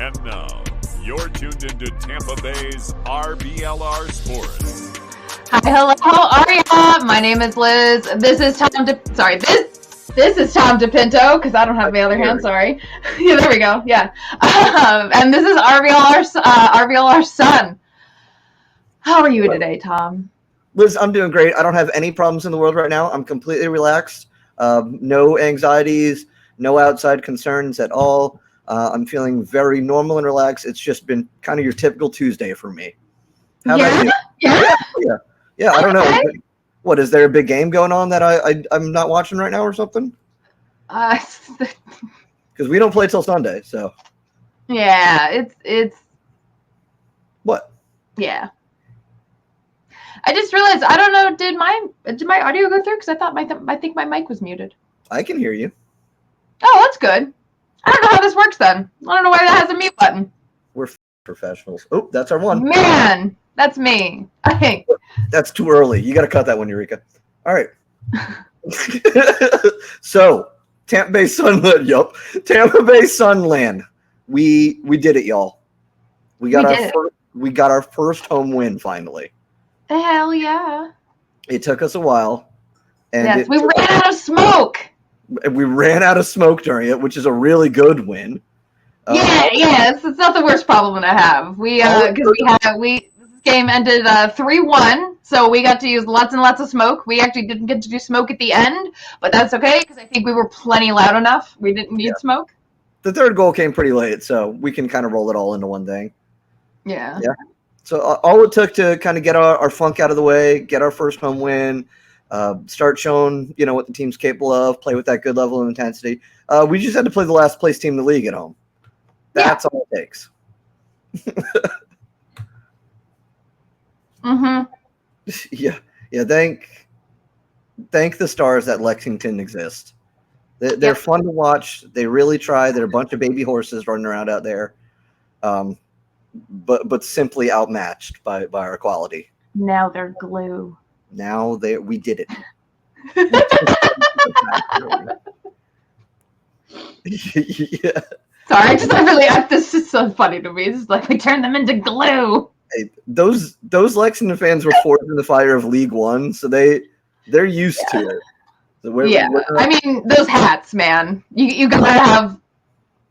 And now, you're tuned into Tampa Bay's RBLR Sports. Hi, hello, how are ya? My name is Liz. This is Tom this is Tom DePinto, because I don't have my other hand, sorry. Yeah, there we go, yeah. And this is RBLR Sun. How are you today, Tom? Liz, I'm doing great. I don't have any problems in the world right now. I'm completely relaxed. No anxieties, no outside concerns at all. I'm feeling very normal and relaxed. It's just been kind of your typical Tuesday for me. How about you? Yeah. I don't know. What, is there a big game going on that I'm not watching right now or something? Because we don't play till Sunday, so. Yeah, it's. What? Yeah. I just realized, I don't know, did my audio go through? Because I think my mic was muted. I can hear you. Oh, that's good. I don't know how this works then. I don't know why that has a mute button. We're professionals. Oh, that's our one. Man, that's me. I think. That's too early. You got to cut that one, Eureka. All right. So, Tampa Bay Sunland. Yup. Tampa Bay Sunland. We did it, y'all. We got our first home win finally. Hell yeah. It took us a while. And yes, we ran out of smoke. We ran out of smoke during it, which is a really good win. It's not the worst problem to have. This game ended 3-1, so we got to use lots and lots of smoke. We actually didn't get to do smoke at the end, but that's okay because I think we were plenty loud enough. We didn't need smoke. The third goal came pretty late, so we can kind of roll it all into one thing. Yeah. So all it took to kind of get our funk out of the way, get our first home win, start showing what the team's capable of, play with that good level of intensity. We just had to play the last place team in the league at home. That's all it takes. Yeah. Thank the stars that Lexington exist. They're fun to watch. They really try. They're a bunch of baby horses running around out there. But simply outmatched by our quality. Now they're glue. We did it. Yeah. Sorry, this is so funny to me. It's like we turned them into glue. Hey, those Lexington fans were forged in the fire of League One, so they're used to it. So I mean, those hats, man. You gotta have.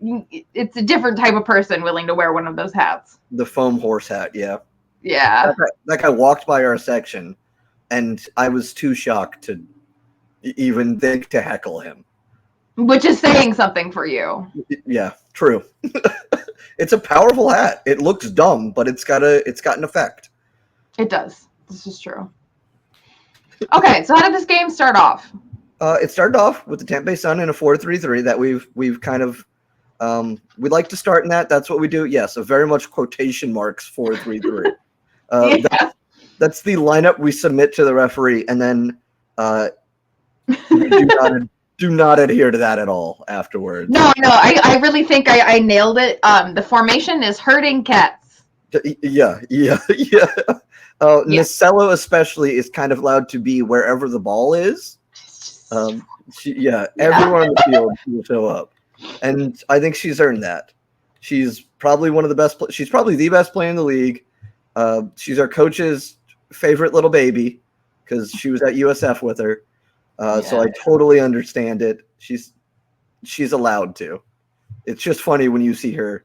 It's a different type of person willing to wear one of those hats. The foam horse hat, yeah. Yeah. That guy walked by our section, and I was too shocked to even think to heckle him. Which is saying something for you. Yeah, true. It's a powerful hat. It looks dumb, but it's got an effect. It does. This is true. Okay, so how did this game start off? It started off with the Tampa Bay Sun in a 4-3-3 that we've kind of we like to start in that. That's what we do. Yes, a very much quotation marks 4-3-3. That's the lineup we submit to the referee, and then we do not adhere to that at all afterwards. No, I really think I nailed it. The formation is herding cats. Yeah. Nacello especially is kind of allowed to be wherever the ball is. Everyone on the field will show up. And I think she's earned that. She's probably one of the best. She's probably the best player in the league. She's our coach's favorite little baby because she was at USF with her. So I totally understand it. She's allowed to. It's just funny when you see her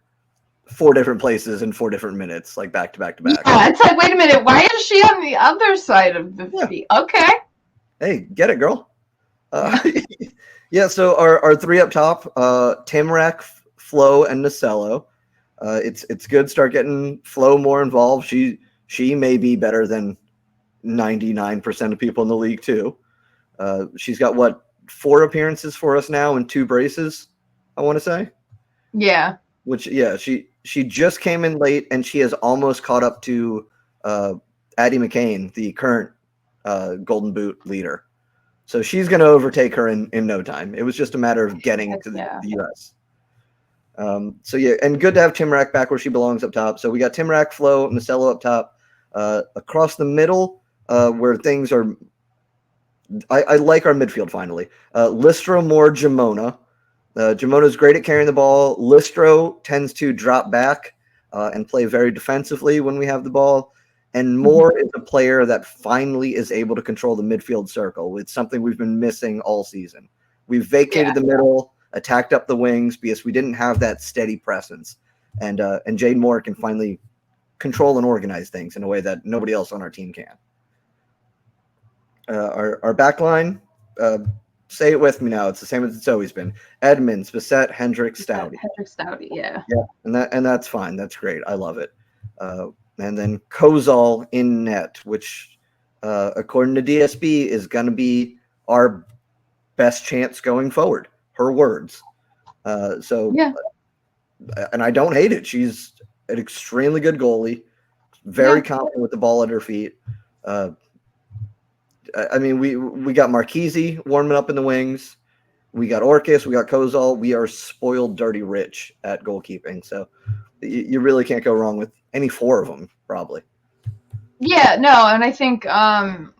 4 different places in 4 different minutes, like back to back to back. Yeah, it's like, wait a minute, why is she on the other side of the field? Okay. Hey, get it, girl. So our 3 up top, Tamarack, Flo, and Nacello. It's good. Start getting Flo more involved. She may be better than 99% of people in the league too. She's got 4 appearances for us now and 2 braces, I want to say. Yeah. Which she just came in late and she has almost caught up to Addie McCain, the current Golden Boot leader. So she's going to overtake her in no time. It was just a matter of getting to the U.S. And good to have Timrack back where she belongs up top. So we got Timrack, Flo, Nacello up top. Across the middle, where things are – I like our midfield finally. Listra, Moore, Jamona. Jamona's great at carrying the ball. Listro tends to drop back and play very defensively when we have the ball. And Moore is a player that finally is able to control the midfield circle. It's something we've been missing all season. We've vacated the middle, attacked up the wings because we didn't have that steady presence. And Jade Moore can finally control and organize things in a way that nobody else on our team can. Our back line, say it with me now. It's the same as it's always been. Edmonds, Bissett, Hendricks, Stouty. Yeah. And that's fine. That's great. I love it. And then Kozol in net, which, according to DSB, is going to be our best chance going forward. Her words. And I don't hate it. She's an extremely good goalie, very confident with the ball at her feet. I mean, we got Marchese warming up in the wings. We got Orcus. We got Kozol. We are spoiled, dirty rich at goalkeeping. So you really can't go wrong with any four of them, probably. Yeah, no, and I think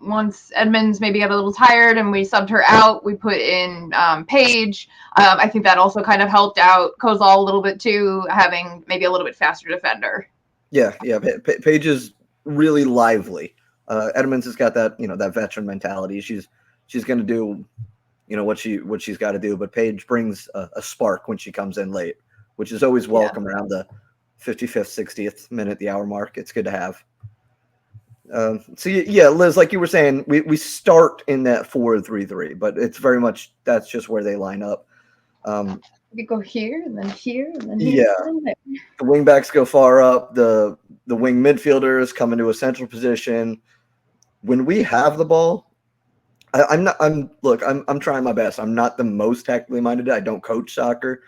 once Edmonds maybe got a little tired and we subbed her out, we put in Paige. I think that also kind of helped out Kozol a little bit too, having maybe a little bit faster defender. Yeah. Paige is really lively. Edmonds has got that, that veteran mentality. She's going to do, what she's got to do. But Paige brings a spark when she comes in late, which is always welcome around the 55th, 60th minute, the hour mark. It's good to have. Liz, like you were saying, we start in that 4-3-3, but it's very much that's just where they line up. We go here and then here and then here. Yeah, and there. The wing backs go far up. The wing midfielders come into a central position. When we have the ball, I'm trying my best. I'm not the most technically minded. I don't coach soccer,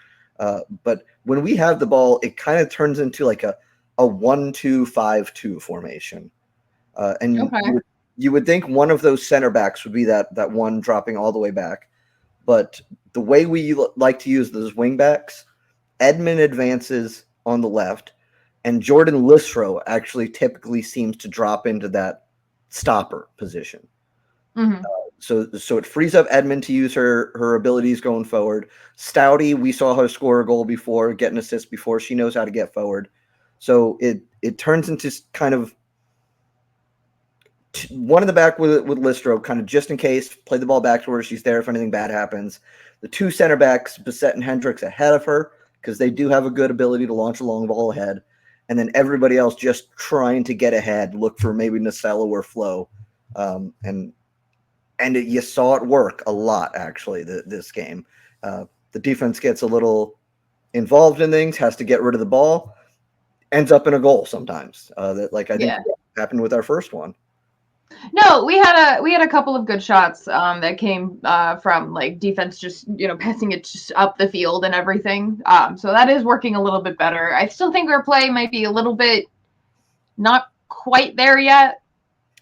but when we have the ball, it kind of turns into like a 1-2-5-2 formation. You would think one of those center backs would be that one dropping all the way back. But the way we like to use those wing backs, Edmund advances on the left, and Jordan Listro actually typically seems to drop into that stopper position. So it frees up Edmund to use her abilities going forward. Stouty, we saw her score a goal before, get an assist before. She knows how to get forward. So it turns into kind of one in the back with Listro, kind of just in case, play the ball back to her. She's there if anything bad happens. The two center backs, Bissett and Hendricks, ahead of her because they do have a good ability to launch a long ball ahead. And then everybody else just trying to get ahead, look for maybe Nacella or Flo. You saw it work a lot, actually, this game. The defense gets a little involved in things, has to get rid of the ball, ends up in a goal sometimes. I think happened with our first one. No, we had a couple of good shots that came from like defense, just passing it just up the field and everything. So that is working a little bit better. I still think our play might be a little bit not quite there yet.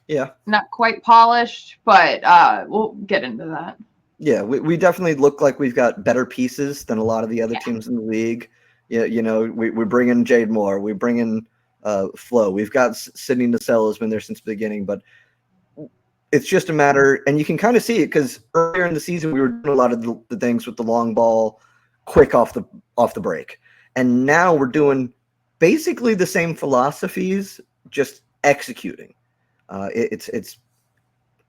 Yeah, not quite polished, but we'll get into that. Yeah, we definitely look like we've got better pieces than a lot of the other teams in the league. Yeah, we bring in Jade Moore, we bring in Flo. We've got Sydney Nacella has been there since the beginning, but it's just a matter, and you can kind of see it because earlier in the season we were doing a lot of the things with the long ball, quick off the break, and now we're doing basically the same philosophies, just executing. It's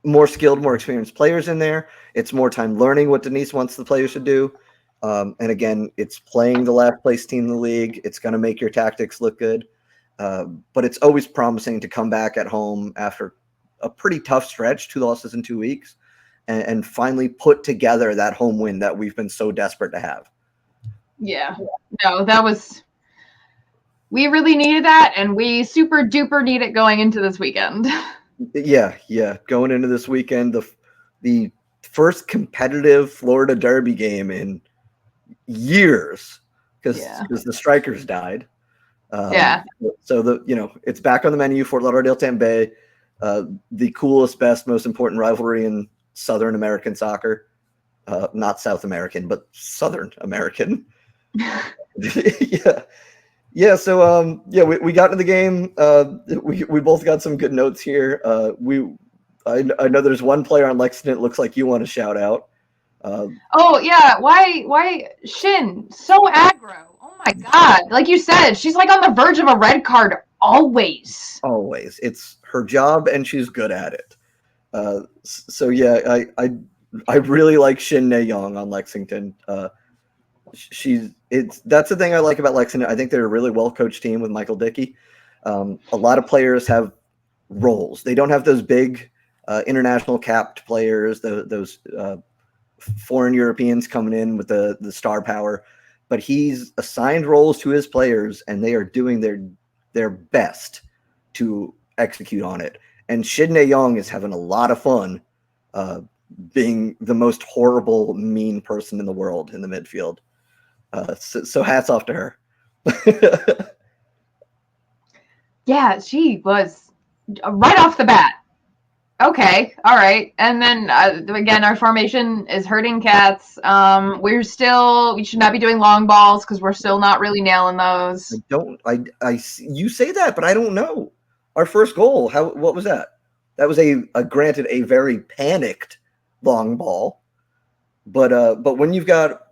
more skilled, more experienced players in there. It's more time learning what Denise wants the players to do, and again, it's playing the last place team in the league. It's going to make your tactics look good, but it's always promising to come back at home after a pretty tough stretch, 2 losses in 2 weeks, and finally put together that home win that we've been so desperate to have. Yeah, no, we really needed that, and we super duper need it going into this weekend. Yeah. Going into this weekend, the first competitive Florida Derby game in years because the Strikers died. So it's back on the menu. Fort Lauderdale, Tampa Bay. The coolest, best, most important rivalry in Southern American soccer. Not South American, but Southern American. Yeah. So, we got into the game. We both got some good notes here. I know there's one player on Lexington it looks like you want to shout out. Oh yeah, why Shin so aggro? Oh my god! Like you said, she's like on the verge of a red card always. Always, it's her job, and she's good at it. So yeah, I really like Shin Na Young on Lexington. That's the thing I like about Lexington. I think they're a really well coached team with Michael Dickey. A lot of players have roles. They don't have those big international capped players, those foreign Europeans coming in with the star power, but he's assigned roles to his players, and they are doing their best to execute on it. And Shin Na Young is having a lot of fun being the most horrible, mean person in the world in the midfield. So hats off to her. Yeah, she was right off the bat. Okay, all right. And then again, our formation is hurting cats. We should not be doing long balls because we're still not really nailing those. You say that, but I don't know. Our first goal, what was that? That was granted a very panicked long ball, but when you've got,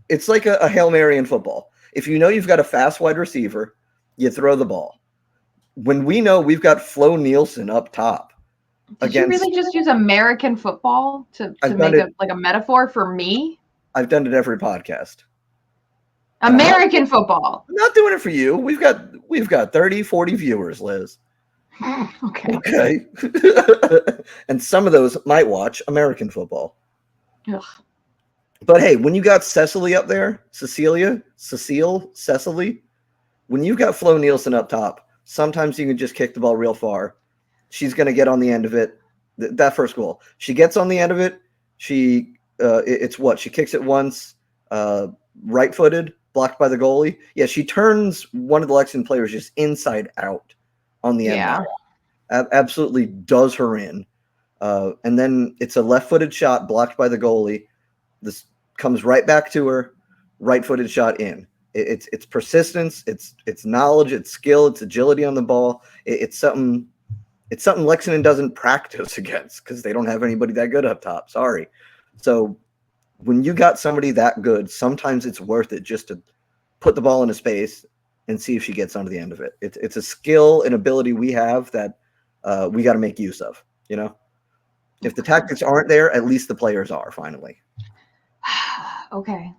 it's like a Hail Mary in football. If you know you've got a fast wide receiver, you throw the ball. When we know we've got Flo Nielsen up top. Did you really just use American football to make a metaphor for me? I've done it every podcast. American football. I'm not doing it for you. We've got 30, 40 viewers, Liz. Okay. And some of those might watch American football. Ugh. But hey, when you got Cecily up there, Cecily, when you've got Flo Nielsen up top, sometimes you can just kick the ball real far. She's going to get on the end of it. That first goal, she gets on the end of it. She kicks it once, right-footed, blocked by the goalie. Yeah, she turns one of the Lexington players just inside out on the end. Yeah, absolutely does her in. And then it's a left-footed shot blocked by the goalie. This comes right back to her, right-footed shot in. It's persistence, it's knowledge, it's skill, it's agility on the ball. It's something Lexington doesn't practice against because they don't have anybody that good up top. Sorry. So when you got somebody that good, sometimes it's worth it just to put the ball in a space and see if she gets onto the end of it. It's a skill and ability we have that we got to make use of. You know, if the tactics aren't there, at least the players are finally. Okay.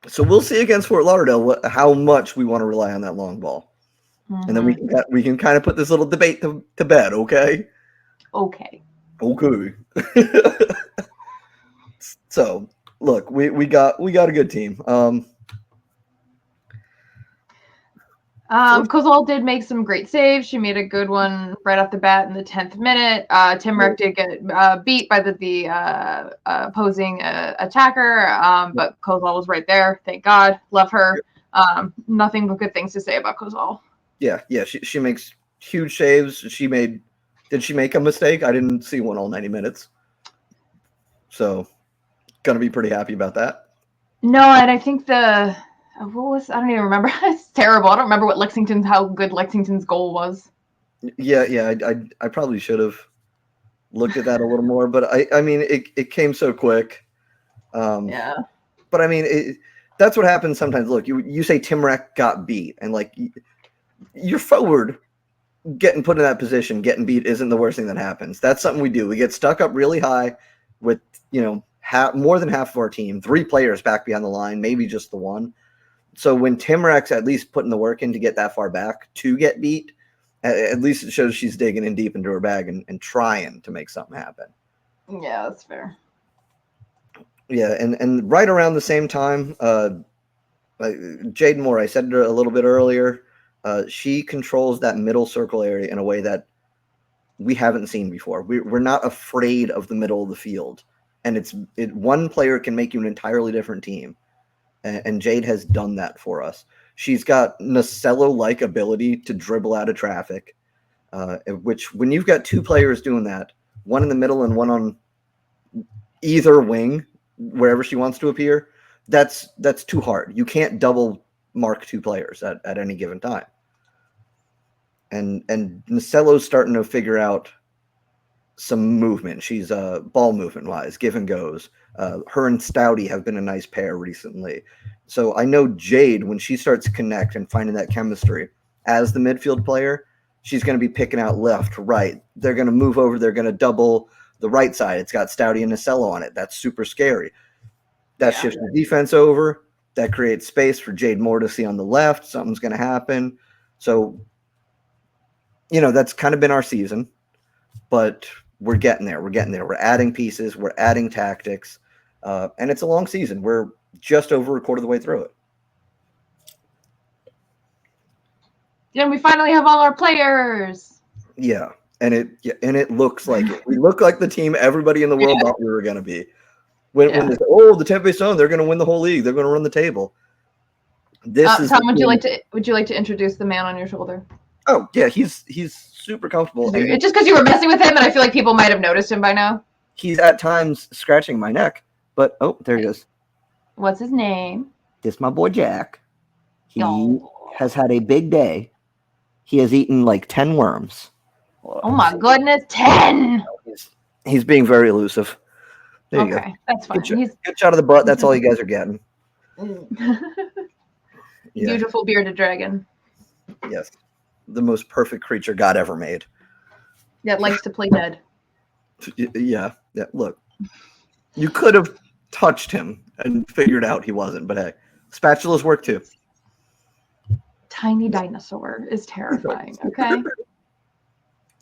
So we'll see against Fort Lauderdale how much we want to rely on that long ball. Mm-hmm. And then we can kind of put this little debate to bed, okay? Okay. So look, we got a good team. Kozol did make some great saves. She made a good one right off the bat in the 10th minute. Timrek did get beat by the opposing attacker, but Kozol was right there. Thank God. Love her. Nothing but good things to say about Kozol. Yeah. She makes huge saves. Did she make a mistake? I didn't see one all 90 minutes. So, gonna be pretty happy about that. No, and I think I don't even remember. It's terrible. I don't remember how good Lexington's goal was. Yeah. I probably should have looked at that a little more, but I mean, it came so quick. Yeah. But I mean, that's what happens sometimes. Look, you say Timrek got beat, and like your forward getting put in that position, getting beat isn't the worst thing that happens. That's something we do. We get stuck up really high with, more than half of our team, 3 players back behind the line, maybe just the one. So when Timrek's at least putting the work in to get that far back to get beat, at least it shows she's digging in deep into her bag and trying to make something happen. Yeah, that's fair. Yeah, and right around the same time, Jade Moore, I said it a little bit earlier, she controls that middle circle area in a way that we haven't seen before. We're not afraid of the middle of the field, and one player can make you an entirely different team, and Jade has done that for us. She's got Nacello-like ability to dribble out of traffic, which when you've got 2 players doing that, one in the middle and one on either wing, wherever she wants to appear, that's too hard. You can't double mark 2 players at any given time. And Nacello's starting to figure out some movement. She's ball movement wise, give and goes. Her and Stouty have been a nice pair recently. So I know Jade, when she starts to connect and finding that chemistry as the midfield player, she's going to be picking out left, right. They're going to move over. They're going to double the right side. It's got Stouty and Nacello on it. That's super scary. That shifts the defense over. That creates space for Jade Moore to see on the left. Something's going to happen. So, that's kind of been our season. But we're getting there. We're getting there. We're adding pieces. We're adding tactics. And it's a long season. We're just over a quarter of the way through it. Yeah, we finally have all our players. Yeah. And it looks like it. We look like the team everybody in the world thought we were going to be. When they say, the Tampa Bay Sun, they're going to win the whole league. They're going to run the table. Tom, would you like to introduce the man on your shoulder? Oh, yeah, he's super comfortable. It's just because you were messing with him, and I feel like people might have noticed him by now. He's at times scratching my neck, but there he is. What's his name? This my boy Jack. He has had a big day. He has eaten like 10 worms. Oh my goodness, 10! He's being very elusive. There you go. That's fine. Good shot of the butt. That's all you guys are getting. Beautiful bearded dragon. Yes. The most perfect creature God ever made. That likes to play dead. Yeah. Look, you could have touched him and figured out he wasn't, but hey, spatulas work too. Tiny dinosaur is terrifying, okay?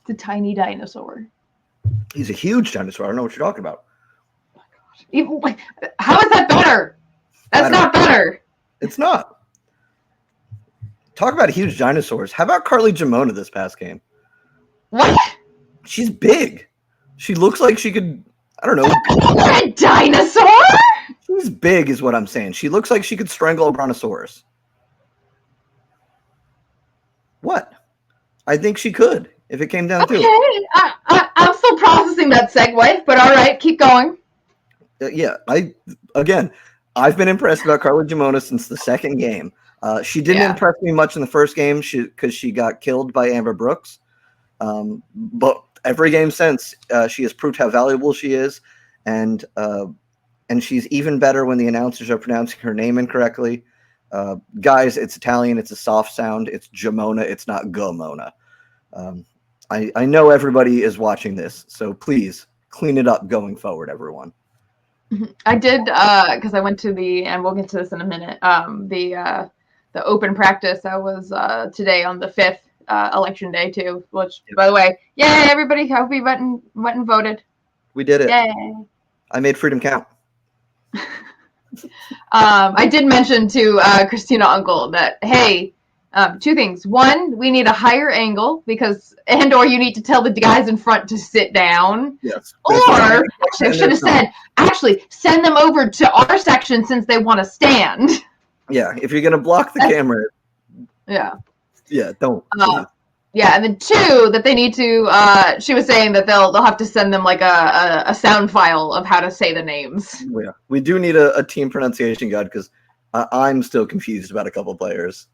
It's a tiny dinosaur. He's a huge dinosaur. I don't know what you're talking about. How is that better? That's not better. It's not. Talk about huge dinosaurs. How about Carly Jamona this past game? What? She's big. She looks like she could, I don't know. A dinosaur? She's big is what I'm saying. She looks like she could strangle a brontosaurus. What? I think she could if it came down to it. I'm still processing that segue, but all right, keep going. Yeah, I've been impressed about Carly Jamona since the second game. She didn't impress me much in the first game because she got killed by Amber Brooks. But every game since, she has proved how valuable she is, and she's even better when the announcers are pronouncing her name incorrectly. Guys, it's Italian. It's a soft sound. It's Jamona. It's not Gomona. I know everybody is watching this, so please clean it up going forward, everyone. I did because I went to and we'll get to this in a minute. The open practice I was today on the 5th election day too. Which, by the way, yay everybody! Hope you went and voted. We did it. Yay! I made freedom count. I did mention to Christina Uncle that hey, two things. One, we need a higher angle or you need to tell the guys in front to sit down. Yes. Or actually, I should have said, send them over to our section since they want to stand. Yeah, if you're gonna block the camera. Yeah. Yeah, don't. Yeah, and then two, that they need to. She was saying that they'll have to send them like a sound file of how to say the names. Yeah, we do need a team pronunciation guide because I'm still confused about a couple players.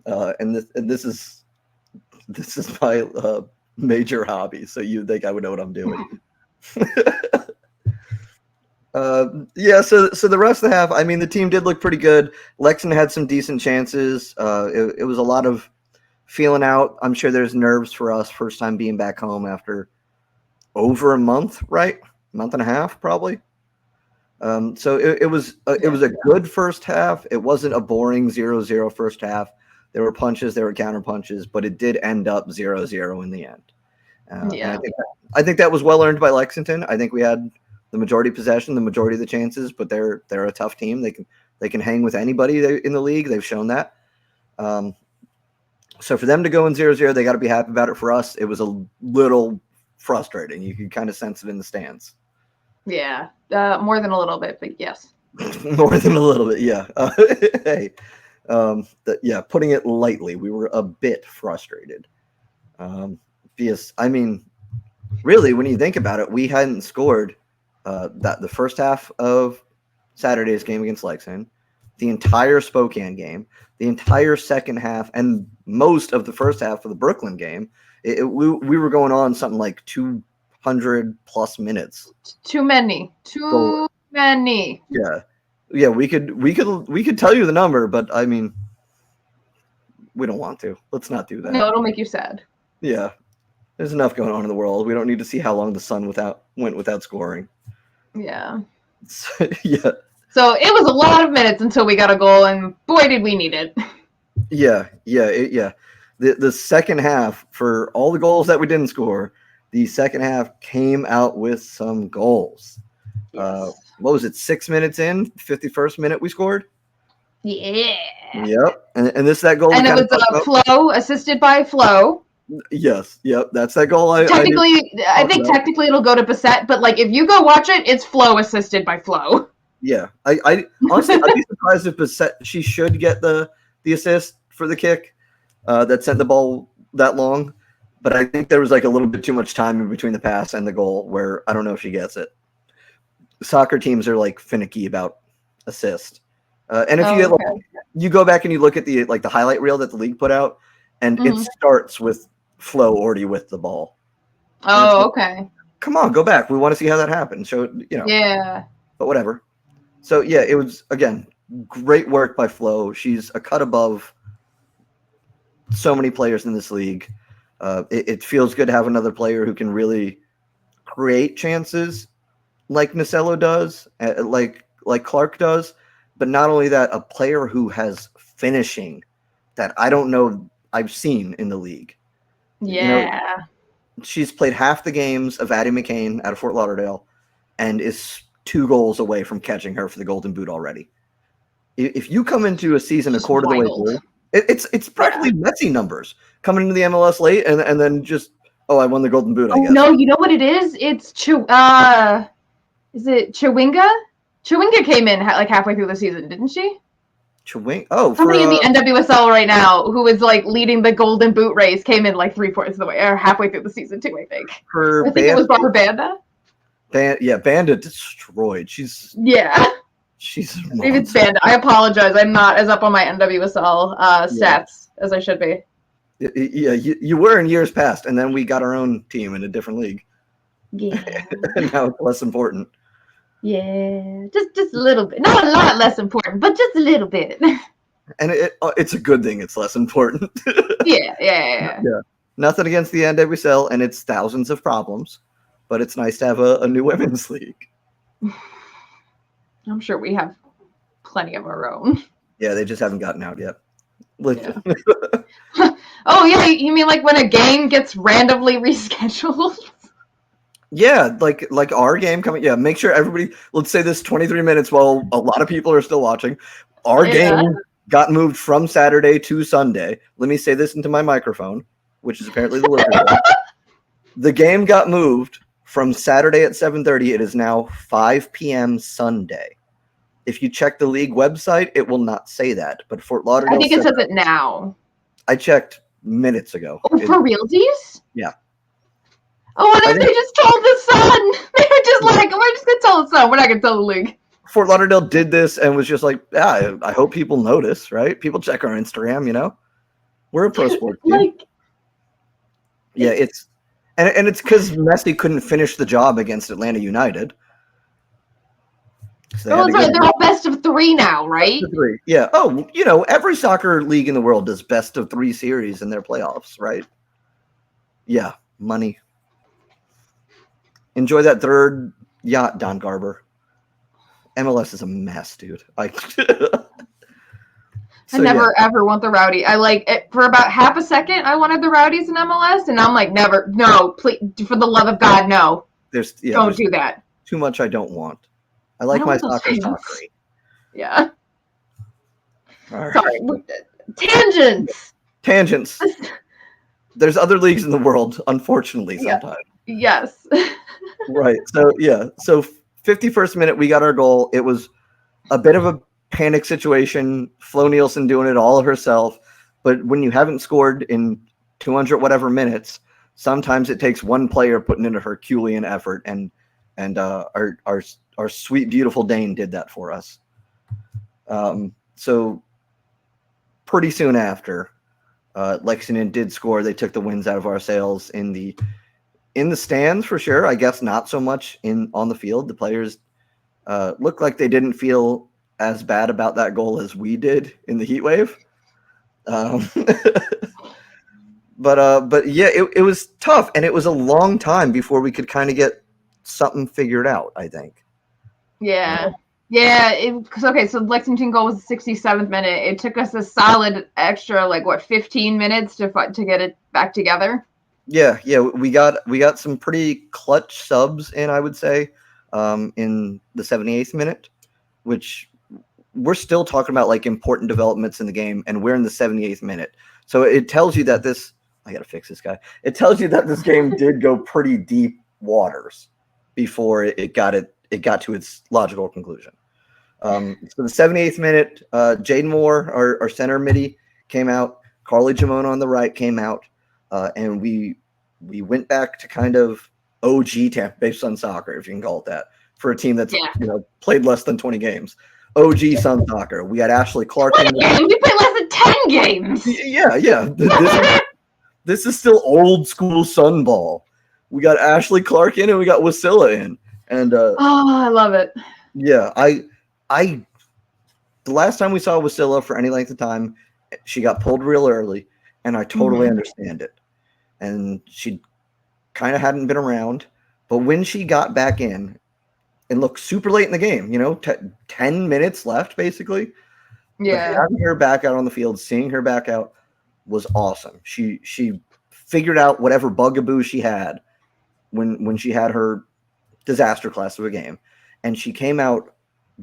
And this is my major hobby, so you'd think I would know what I'm doing. So the rest of the half, I mean, the team did look pretty good. Lexington had some decent chances. It was a lot of feeling out. I'm sure there's nerves for us, first time being back home after over a month, right? Month and a half, probably. So it was a good first half. It wasn't a boring 0-0 first half. There were punches, there were counter punches, but it did end up 0-0 in the end. I think that was well earned by Lexington. I think we had the majority possession, the majority of the chances, but they're a tough team. They can hang with anybody in the league. They've shown that. So for them to go in 0-0, they got to be happy about it. For us, it was a little frustrating. You could kind of sense it in the stands. Yeah, more than a little bit, but yes. More than a little bit, yeah. Hey. Putting it lightly, we were a bit frustrated. Because, I mean, really, when you think about it, we hadn't scored the first half of Saturday's game against Lexington, the entire Spokane game, the entire second half, and most of the first half of the Brooklyn game. We were going on something like 2 100+ minutes. Too many. Too many. Yeah. We could tell you the number, but I mean, we don't want to. Let's not do that. No, it'll make you sad. Yeah. There's enough going on in the world. We don't need to see how long the Sun went without scoring. Yeah. Yeah. So it was a lot of minutes until we got a goal, and boy, did we need it. Yeah. The second half, for all the goals that we didn't score, the second half came out with some goals. Yes. What was it? 6 minutes in, 51st minute we scored. Yeah. Yep. And this is that goal. And it was Flo, assisted by Flo. Yes. Yep. That's that goal. I think technically it'll go to Bissett, but like if you go watch it, it's Flo assisted by Flo. Yeah. I honestly, I'd be surprised if Bissett, she should get the assist for the kick that sent the ball that long. But I think there was like a little bit too much time in between the pass and the goal where I don't know if she gets it. Soccer teams are like finicky about assist. And if you go back and you look at the highlight reel that the league put out, and it starts with Flo already with the ball. Oh, okay. Come on, go back. We want to see how that happened. So, Yeah. But whatever. So, yeah, it was, again, great work by Flo. She's a cut above so many players in this league. It feels good to have another player who can really create chances like Nasello does, like Clark does. But not only that, a player who has finishing that I don't know I've seen in the league. Yeah. She's played half the games of Addie McCain out of Fort Lauderdale and is 2 goals away from catching her for the Golden Boot already. If you come into a season a quarter of the way through, it's practically Messi numbers coming into the MLS late and then just, I won the Golden Boot, I guess. No, you know what it is? It's is it Chewinga? Chewinga came in like halfway through the season, didn't she? Chewinga? Oh, somebody in the NWSL right now who is like leading the Golden Boot race came in like 3/4 of the way, or halfway through the season too. I think it was Barbara Banda. Banda destroyed. She's maybe it's Banda. I apologize. I'm not as up on my NWSL stats as I should be. Yeah, you were in years past, and then we got our own team in a different league. Yeah, and now it's less important. Yeah, just a little bit. Not a lot less important, but just a little bit. And it's a good thing it's less important. Yeah. Nothing against the NWSL and its thousands of problems, but it's nice to have a new women's league. I'm sure we have plenty of our own. Yeah, they just haven't gotten out yet. Yeah. Oh, yeah, you mean like when a game gets randomly rescheduled? Yeah, like our game coming. Yeah, make sure everybody. Let's say this 23 minutes while a lot of people are still watching. Our game got moved from Saturday to Sunday. Let me say this into my microphone, which is apparently the listener. The game got moved from Saturday at 7:30. It is now 5 p.m. Sunday. If you check the league website, it will not say that. But Fort Lauderdale, I think it says it now. I checked minutes ago. Oh, for realties? Yeah. Oh, what if they just told the Sun? They were just like, we're just going to tell the Sun. We're not going to tell the league. Fort Lauderdale did this and was just like, yeah, I hope people notice, right? People check our Instagram, We're a pro sports team. Yeah, it's because Messi couldn't finish the job against Atlanta United. So they're all best of 3 now, right? Best of 3. Yeah. Oh, every soccer league in the world does best of 3 series in their playoffs, right? Yeah, money. Enjoy that third yacht, Don Garber. MLS is a mess, dude. I never ever want the Rowdy. I like it for about half a second. I wanted the Rowdies in MLS, and I'm like, never, no, please, for the love of God, no. Don't do that. Too much I don't want. I like my soccer. Yeah. All right. Sorry. Tangents. There's other leagues in the world, unfortunately, sometimes. Yes. Right. So, yeah. So, 51st minute, we got our goal. It was a bit of a panic situation. Flo Nielsen doing it all herself. But when you haven't scored in 200 whatever minutes, sometimes it takes one player putting in a Herculean effort. And our sweet, beautiful Dane did that for us. So pretty soon after, Lexington did score. They took the winds out of our sails in the in the stands for sure. I guess not so much on the field. The players looked like they didn't feel as bad about that goal as we did in the Heatwave. But yeah, it was tough, and it was a long time before we could kind of get something figured out, I think. Yeah. Okay, so Lexington goal was the 67th minute. It took us a solid extra, 15 minutes to get it back together. Yeah, we got some pretty clutch subs in, I would say, in the 78th minute, which we're still talking about like important developments in the game, and we're in the 78th minute. So it tells you that I got to fix this guy. It tells you that this game did go pretty deep waters before it got to its logical conclusion. So the 78th minute, Jaden Moore, our center midi, came out. Carly Jamona on the right came out, and we went back to kind of OG Tampa Bay Sun soccer, if you can call it that, for a team that's played less than 20 games. OG Sun soccer. We had Ashley Clark. We played less than 10 games. Yeah. This is still old school Sun ball. We got Ashley Clark in, and we got Wasilla in, and I love it. Yeah, the last time we saw Wasilla for any length of time, she got pulled real early, and I totally understand it. And she kind of hadn't been around, but when she got back in, and looked super late in the game, 10 minutes left basically. Yeah, but having her back out on the field, seeing her back out was awesome. She figured out whatever bugaboo she had when she had her disaster class of a game, and she came out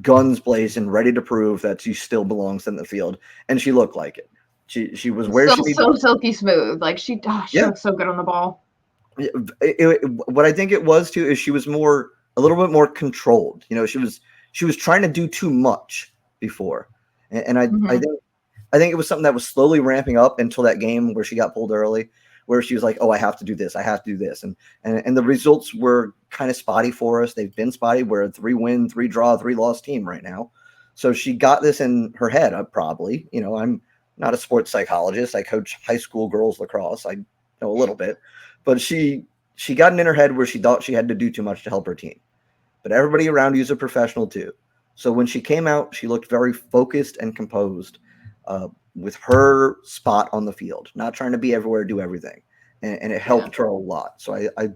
guns blazing, ready to prove that she still belongs in the field, and she looked like it. She was where she so silky smooth. Like she looks so good on the ball. What I think it was too is she was a little bit more controlled. She was trying to do too much before, and I think it was something that was slowly ramping up until that game where she got pulled early, where she was like, "Oh, I have to do this. I have to do this," and the results were kind of spotty for us. They've been spotty. We're a 3-win, 3-draw, 3-loss team right now. So she got this in her head. Probably, I'm not a sports psychologist. I coach high school girls lacrosse. I know a little bit, but she got it in her head where she thought she had to do too much to help her team. But everybody around you is a professional too. So when she came out, she looked very focused and composed, with her spot on the field, not trying to be everywhere, do everything. And it helped her a lot. So I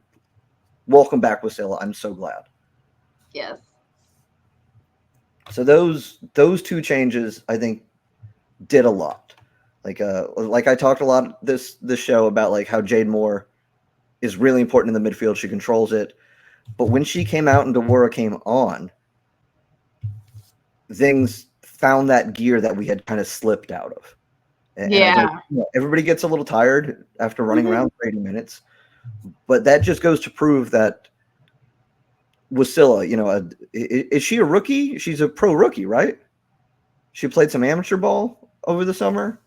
welcome back Wasilla. I'm so glad. Yes. So those two changes, I think, did a lot. Like I talked a lot this show about like how Jade Moore is really important in the midfield. She controls it. But when she came out and Deborah came on, things found that gear that we had kind of slipped out of. And I think, everybody gets a little tired after running around for 80 minutes. But that just goes to prove that Wasilla, is she a rookie? She's a pro rookie, right? She played some amateur ball over the summer.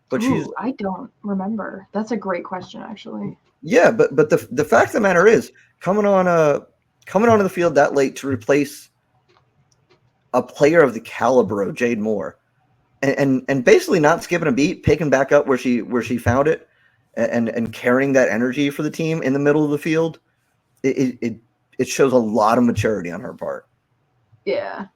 But I don't remember. That's a great question, actually. Yeah, but the fact of the matter is, coming onto the field that late to replace a player of the caliber of Jade Moore, and basically not skipping a beat, picking back up where she found it, and carrying that energy for the team in the middle of the field, it shows a lot of maturity on her part. Yeah.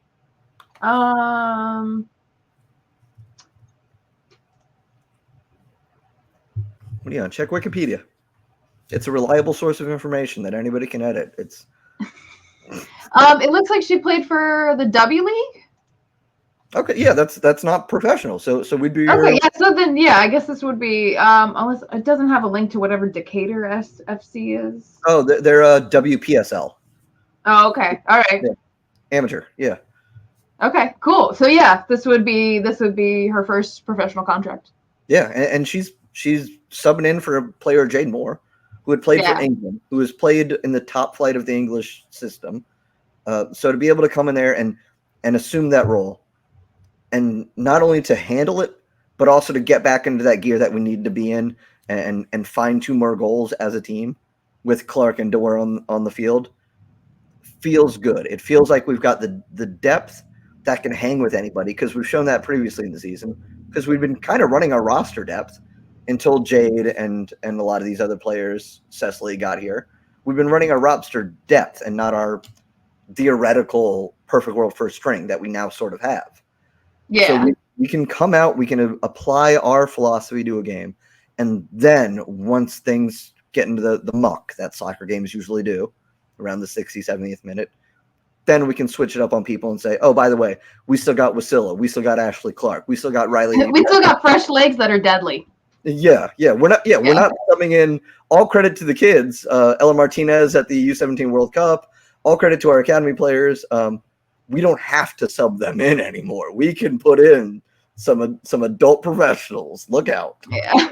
What do you on? Check Wikipedia. It's a reliable source of information that anybody can edit. It's. It looks like she played for the W League. Okay, yeah, that's not professional. So we'd be. Okay, yeah. So then, I guess this would be. Unless it doesn't have a link to whatever Decatur FC is. Oh, they're WPSL. Oh, okay. All right. Yeah. Amateur, yeah. Okay, cool. So this would be her first professional contract. Yeah, and she's subbing in for a player, Jade Moore, who had played for England, who has played in the top flight of the English system. So to be able to come in there and assume that role, and not only to handle it, but also to get back into that gear that we need to be in and find 2 more goals as a team with Clark and Dewar on the field, feels good. It feels like we've got the depth that can hang with anybody, because we've shown that previously in the season, because we've been kind of running our roster depth until Jade and a lot of these other players, Cecily, got here. we've been running our Robster depth and not our theoretical perfect world first string that we now sort of have. Yeah. So we can come out, we can apply our philosophy to a game, and then once things get into the muck that soccer games usually do around the 60th, 70th minute, then we can switch it up on people and say, oh, by the way, we still got Wasilla, we still got Ashley Clark, we still got Riley. We still got fresh legs that are deadly. Yeah. We're not coming in. All credit to the kids. Ella Martinez at the U17 World Cup. All credit to our academy players. We don't have to sub them in anymore. We can put in some adult professionals. Look out. Yeah.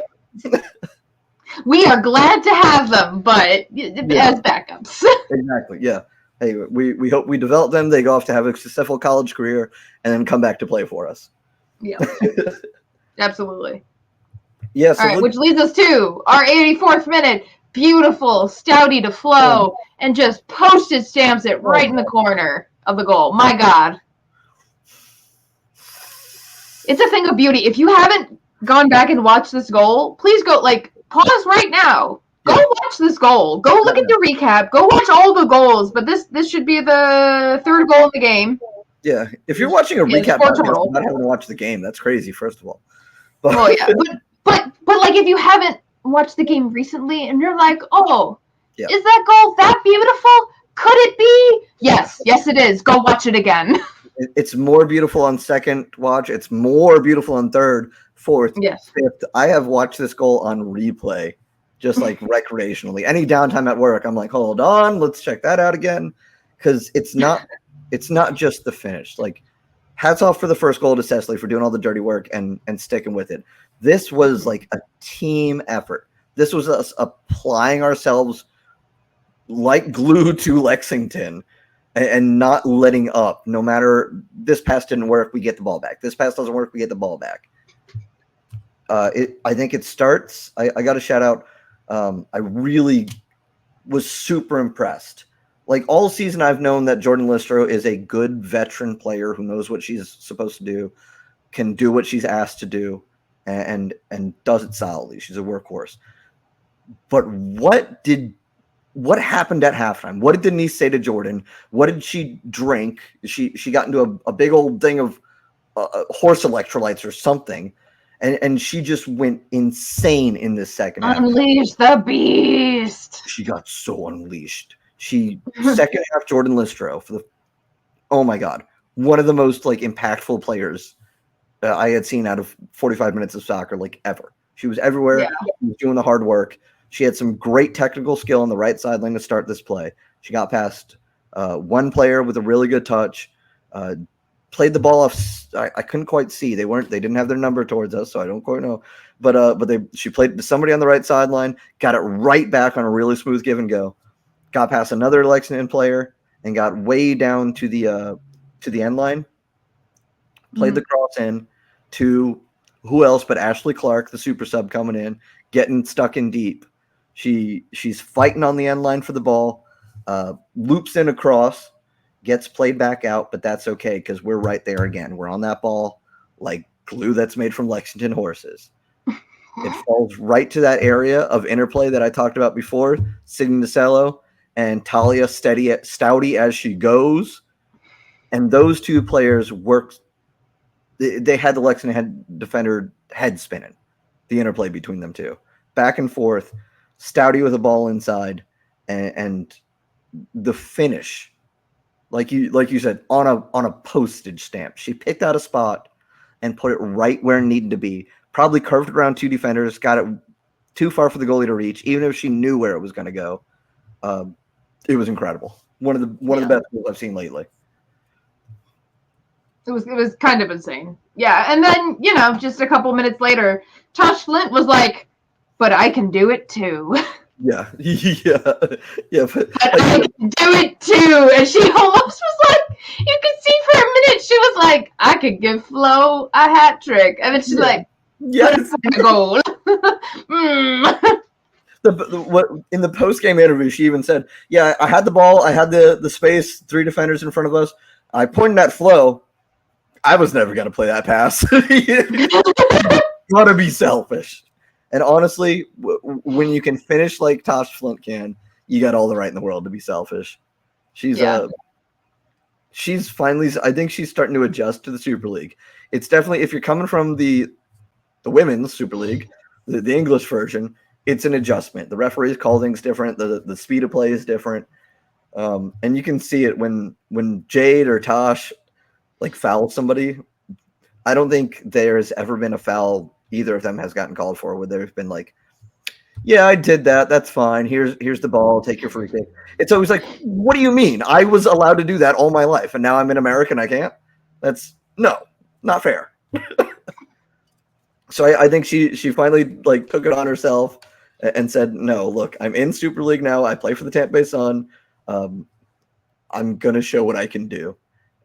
We are glad to have them, but as backups. Exactly. Yeah. Hey, we hope we develop them. They go off to have a successful college career and then come back to play for us. Yeah. Absolutely. Yeah. So all right, which leads us to our 84th minute. Beautiful Stouty to Flo and just postage stamps it right in the corner of the goal. My God. It's a thing of beauty. If you haven't gone back and watched this goal, please go, pause right now. Go watch this goal. Go look at the recap. Go watch all the goals. But this should be the third goal in the game. Yeah. If you're watching a recap, not having to watch the game, that's crazy, first of all. But, oh, yeah. But if you haven't watched the game recently and you're like, oh, is that goal that beautiful? Could it be? Yes, it is. Go watch it again. It's more beautiful on second watch. It's more beautiful on third, fourth, fifth. I have watched this goal on replay, just recreationally. Any downtime at work, I'm like, hold on, let's check that out again, because it's not just the finish. Hats off for the first goal to Cecily for doing all the dirty work and sticking with it. This was a team effort. This was us applying ourselves like glue to Lexington and not letting up. No matter this pass didn't work, we get the ball back. This pass doesn't work, we get the ball back. I think it starts. I got a shout out. I really was super impressed. All season, I've known that Jordan Listro is a good veteran player who knows what she's supposed to do, can do what she's asked to do, and does it solidly. She's a workhorse. But what happened at halftime? What did Denise say to Jordan? What did she drink? She got into a big old thing of horse electrolytes or something, and she just went insane in this second half. Unleash the beast. She got so unleashed. Second half Jordan Listro oh my God, one of the most Mm-hmm. impactful players I had seen out of 45 minutes of soccer ever. She was everywhere. Yeah. She was doing the hard work. She had some great technical skill on the right sideline to start this play. She got past one player with a really good touch, played the ball off. I couldn't quite see. They didn't have their number towards us, so I don't quite know. But she played to somebody on the right sideline, got it right back on a really smooth give and go, got past another Lexington player and got way down to the end line. Played the cross in to who else but Ashley Clark, the super sub coming in, getting stuck in deep. She's fighting on the end line for the ball, loops in across, gets played back out, but that's okay because we're right there again. We're on that ball like glue that's made from Lexington horses. It falls right to that area of interplay that I talked about before, Sydney DeCello and Talia Stouty as she goes. And those two players worked. They had the Lexington defender head spinning, the interplay between them two. Back and forth, Stouty with a ball inside, and the finish, like you said, on a postage stamp. She picked out a spot and put it right where it needed to be. Probably curved around two defenders, got it too far for the goalie to reach, even if she knew where it was going to go. It was incredible. One of the best goals I've seen lately. It was kind of insane. Yeah, and then, just a couple minutes later, Tosh Flint was like, but I can do it too. Yeah. But I can do it too. And she almost was like, you could see for a minute, she was like, I could give Flo a hat trick. And then she's like, yes, a goal. What in the post-game interview, she even said, yeah, I had the ball, I had the space, three defenders in front of us. I pointed at Flo. I was never going to play that pass. Gotta be selfish. And honestly, when you can finish like Tosh Flint can, you got all the right in the world to be selfish. She's finally, I think she's starting to adjust to the Super League. It's definitely, if you're coming from the women's Super League, the English version, it's an adjustment. The referees call things different. The speed of play is different. And you can see it when Jade or Tosh like foul somebody. I don't think there's ever been a foul either of them has gotten called for where there's been like, yeah, I did that. That's fine. Here's the ball. Take your free kick. It's always like, what do you mean? I was allowed to do that all my life, and now I'm in America and I can't? That's not fair. So I think she finally like took it on herself and said, no, look, I'm in Super League now. I play for the Tampa Bay Sun. I'm going to show what I can do.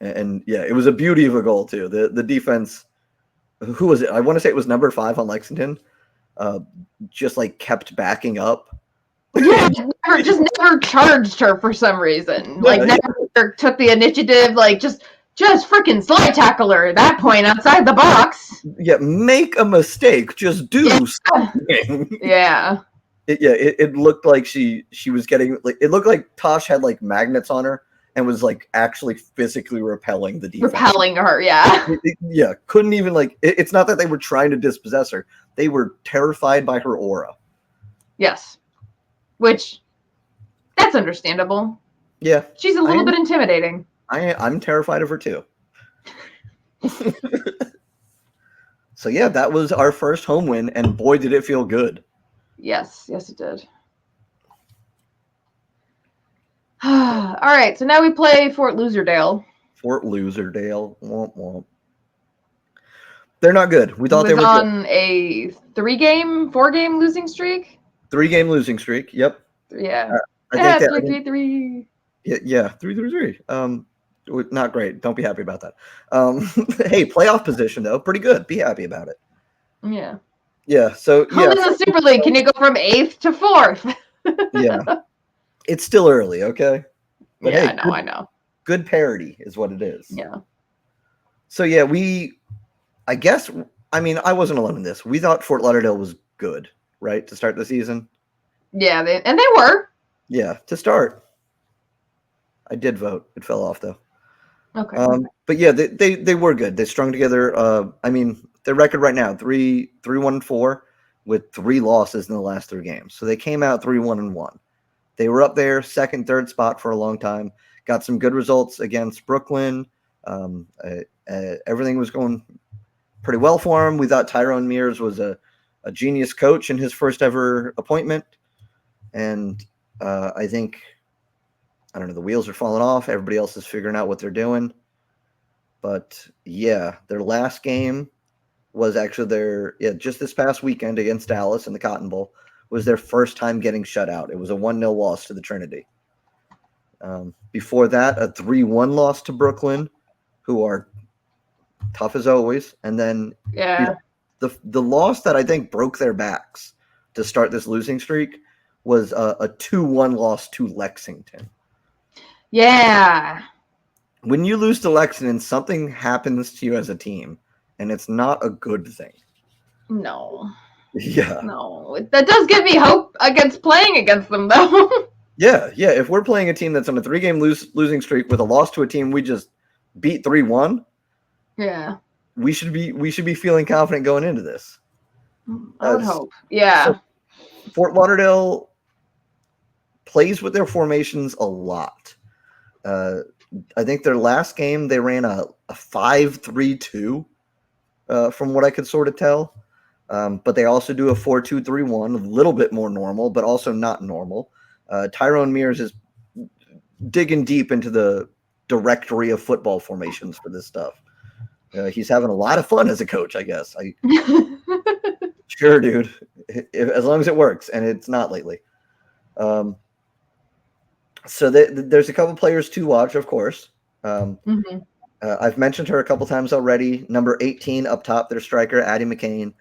And yeah, it was a beauty of a goal too. The defense, who was it? I want to say it was number 5 on Lexington. Just like kept backing up. Yeah, never charged her for some reason. Like never took the initiative. Like just freaking slide tackle her at that point outside the box. Yeah, make a mistake. Just do something. Yeah. It looked like she was getting like, it looked like Tosh had like magnets on her and was like actually physically repelling the defense. Repelling her, yeah. Yeah, couldn't even like. It's not that they were trying to dispossess her; they were terrified by her aura. Yes, which that's understandable. Yeah, she's a little bit intimidating. I'm terrified of her too. So yeah, that was our first home win, and boy, did it feel good. Yes, it did. All right, so now we play Fort Loserdale. Fort Loserdale. Womp womp. They're not good. We thought they were on a 4-game losing streak. 3-game losing streak. Yep. Yeah. I think 3-3-3. Yeah, 3-3-3. Not great. Don't be happy about that. Hey, playoff position though, pretty good. Be happy about it. Yeah. Yeah. So in the Super League, can you go from 8th to 4th? Yeah. It's still early, okay? But yeah, hey, I know. Good parity is what it is. Yeah. So yeah, I guess, I mean, I wasn't alone in this. We thought Fort Lauderdale was good, right, to start the season? Yeah, they were. Yeah, to start. I did vote. It fell off though. Okay. But yeah, they were good. They strung together. I mean, their record right now 3-1-4 with 3 losses in the last 3 games. So they came out 3-1-1. They were up there, 2nd, 3rd spot for a long time. Got some good results against Brooklyn. Everything was going pretty well for them. We thought Tyrone Mears was a genius coach in his first ever appointment. And I think, I don't know, the wheels are falling off. Everybody else is figuring out what they're doing. But yeah, their last game was actually just this past weekend against Dallas in the Cotton Bowl was their first time getting shut out. It was a 1-0 loss to the Trinity. Before that, a 3-1 loss to Brooklyn, who are tough as always. And then the loss that I think broke their backs to start this losing streak was a 2-1 loss to Lexington. Yeah. When you lose to Lexington, something happens to you as a team, and it's not a good thing. No. Yeah. No. That does give me hope against playing against them, though. Yeah. If we're playing a team that's on a 3-game losing streak with a loss to a team we just beat 3-1, yeah, we should be feeling confident going into this. I would hope. Yeah. So Fort Lauderdale plays with their formations a lot. I think their last game they ran a 5-3-2, from what I could sort of tell. But they also do a 4-2-3-1, a little bit more normal, but also not normal. Tyrone Mears is digging deep into the directory of football formations for this stuff. He's having a lot of fun as a coach, I guess. Sure, dude. As long as it works, and it's not lately. So there's a couple players to watch, of course. I've mentioned her a couple times already. Number 18 up top, their striker, Addie McCain.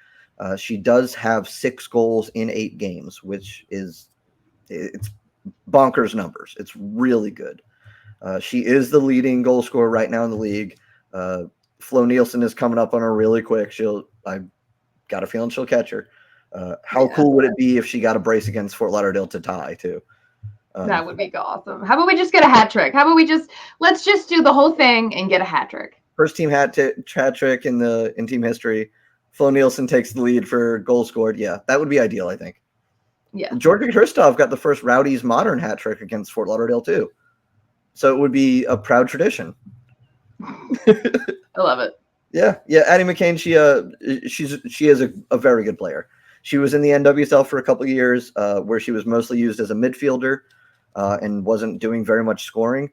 She does have 6 goals in 8 games, which it's bonkers numbers. It's really good. She is the leading goal scorer right now in the league. Flo Nielsen is coming up on her really quick. I got a feeling she'll catch her. How cool would it be if she got a brace against Fort Lauderdale to tie too? That would be awesome. How about we just get a hat trick? How about let's just do the whole thing and get a hat trick. First team hat trick in team history. Flo Nielsen takes the lead for goals scored. Yeah, that would be ideal, I think. Yeah. Georgia Kristoff got the first Rowdies modern hat trick against Fort Lauderdale too. So it would be a proud tradition. I love it. Yeah. Addie McCain, she is a very good player. She was in the NWSL for a couple of years, where she was mostly used as a midfielder, and wasn't doing very much scoring.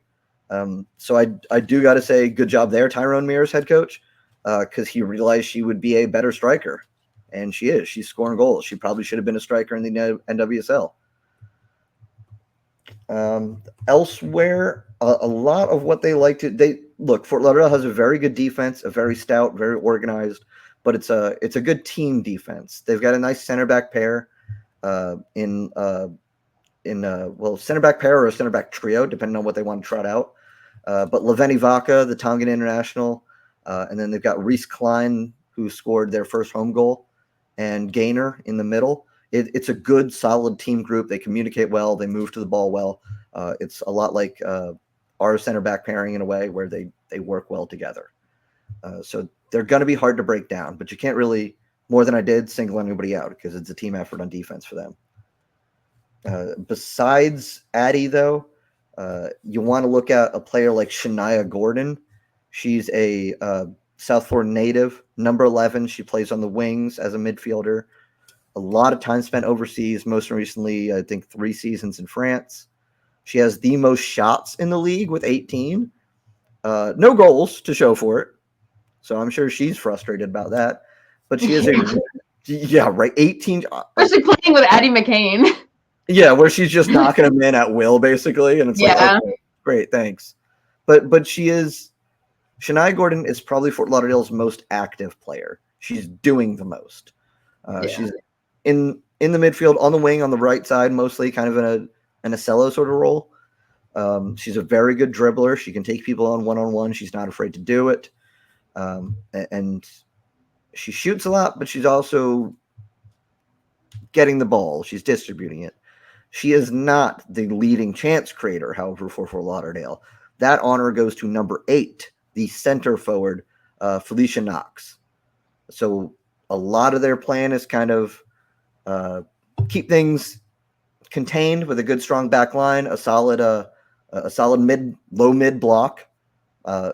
So I do got to say, good job there, Tyrone Mears, head coach, because he realized she would be a better striker, and she is. She's scoring goals. She probably should have been a striker in the NWSL. Elsewhere, a lot of what they like to look. Fort Lauderdale has a very good defense, a very stout, very organized, but it's a good team defense. They've got a nice center back pair, center back pair or a center back trio, depending on what they want to trot out. But Leveni Vaca, the Tongan international, and then they've got Reese Klein, who scored their first home goal, and Gaynor in the middle. It's a good, solid team group. They communicate well. They move to the ball well. It's a lot like our center back pairing in a way, where they work well together. So they're going to be hard to break down, but you can't really, more than I did, single anybody out, because it's a team effort on defense for them. Besides Addie, though, you want to look at a player like Shania Gordon. She's a South Florida native, number 11. She plays on the wings as a midfielder. A lot of time spent overseas, most recently, I think 3 seasons in France. She has the most shots in the league with 18. No goals to show for it. So I'm sure she's frustrated about that. But she is 18. Especially playing with Addie McCain. Yeah, where she's just knocking them in at will, basically. And it's like, okay, great, thanks. But Shania Gordon is probably Fort Lauderdale's most active player. She's doing the most. She's in the midfield, on the wing, on the right side, mostly kind of in a cello sort of role. She's a very good dribbler. She can take people on one-on-one. She's not afraid to do it. And she shoots a lot, but she's also getting the ball. She's distributing it. She is not the leading chance creator, however, for Fort Lauderdale. That honor goes to number 8, the center forward, Felicia Knox. So a lot of their plan is kind of keep things contained with a good, strong back line, a solid low mid block.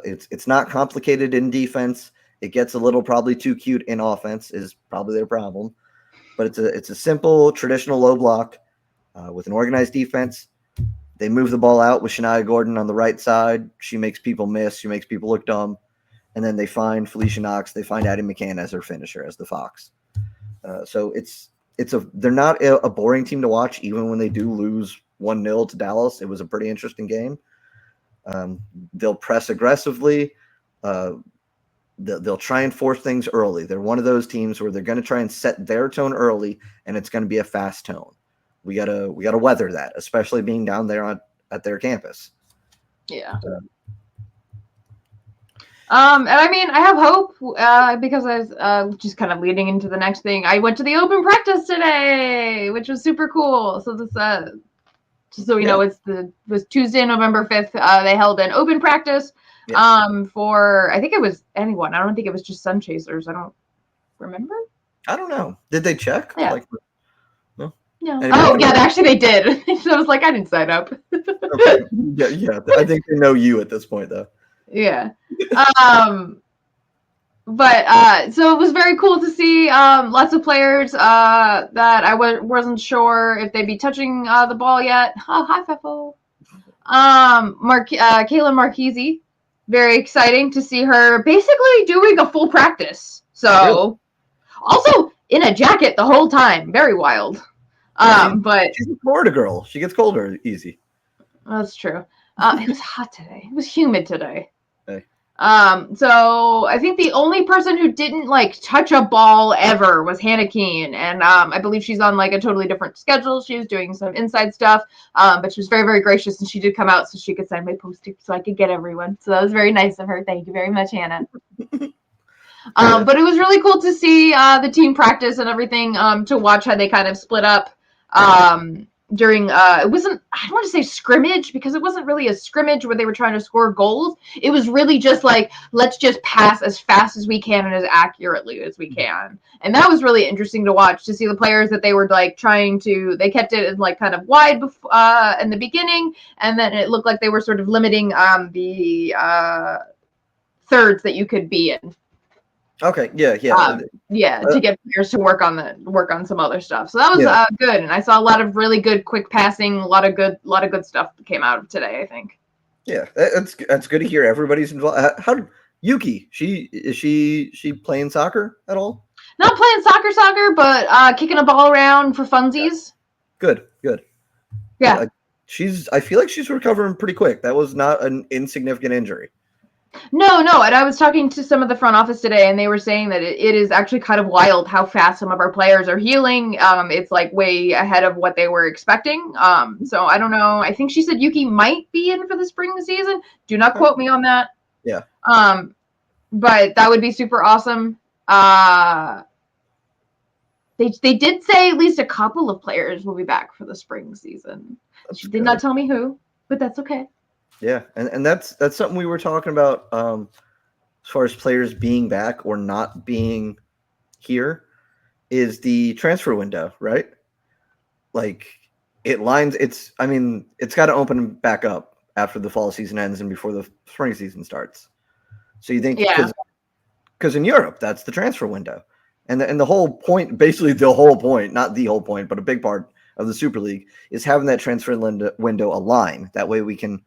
It's not complicated in defense. It gets a little probably too cute in offense is probably their problem, but it's a simple traditional low block with an organized defense. They move the ball out with Shania Gordon on the right side. She makes people miss. She makes people look dumb. And then they find Felicia Knox. They find Addie McCann as their finisher, as the Fox. So they're not a boring team to watch, even when they do lose 1-0 to Dallas. It was a pretty interesting game. They'll press aggressively. They'll try and force things early. They're one of those teams where they're going to try and set their tone early, and it's going to be a fast tone. We gotta weather that, especially being down there at their campus. Yeah. And I mean, I have hope because I was just kind of leading into the next thing. I went to the open practice today, which was super cool. So this, just so you know, it was Tuesday, November 5th. They held an open practice for, I think it was anyone. I don't think it was just Sun Chasers. I don't remember. I don't know. Did they check? Yeah. No. No. Oh, yeah, actually they did. So I was like, I didn't sign up. Okay. Yeah. I think they know you at this point, though. Yeah. But so it was very cool to see lots of players that I wasn't sure if they'd be touching the ball yet. Oh, hi, Feffo. Kayla Marchese. Very exciting to see her basically doing a full practice. So also in a jacket the whole time. Very wild. But she's a Florida girl. She gets colder easy. That's true. It was hot today. It was humid today. Hey. So I think the only person who didn't touch a ball ever was Hannah Keene, and I believe she's on a totally different schedule. She was doing some inside stuff, but she was very, very gracious, and she did come out so she could sign my poster so I could get everyone. So that was very nice of her. Thank you very much, Hannah. But it was really cool to see the team practice and everything, to watch how they kind of split up. during it wasn't, I don't want to say scrimmage, because it wasn't really a scrimmage where they were trying to score goals. It was really just like, let's just pass as fast as we can and as accurately as we can. And that was really interesting to watch, to see the players that they were like trying to, they kept it in like kind of wide in the beginning, and then it looked like they were sort of limiting the thirds that you could be in. Okay, yeah. To get players to work on some other stuff. So that was good, and I saw a lot of really good quick passing, a lot of good stuff that came out of today, I think. Yeah, that's good to hear. Everybody's involved. How Yuki? Is she playing soccer at all? Not playing soccer, but kicking a ball around for funsies. Good. Yeah. I feel like she's recovering pretty quick. That was not an insignificant injury. No, and I was talking to some of the front office today, and they were saying that it is actually kind of wild how fast some of our players are healing. It's like way ahead of what they were expecting. So I don't know. I think she said Yuki might be in for the spring season. Do not quote me on that. Yeah. But that would be super awesome. They did say at least a couple of players will be back for the spring season. She did not tell me who, but that's okay. Yeah, and that's something we were talking about as far as players being back or not being here, is the transfer window, right? Like it's got to open back up after the fall season ends and before the spring season starts. So you think, because in Europe that's the transfer window, and the whole point, basically the whole point, not the whole point, but a big part of the Super League is having that transfer window align. That way we can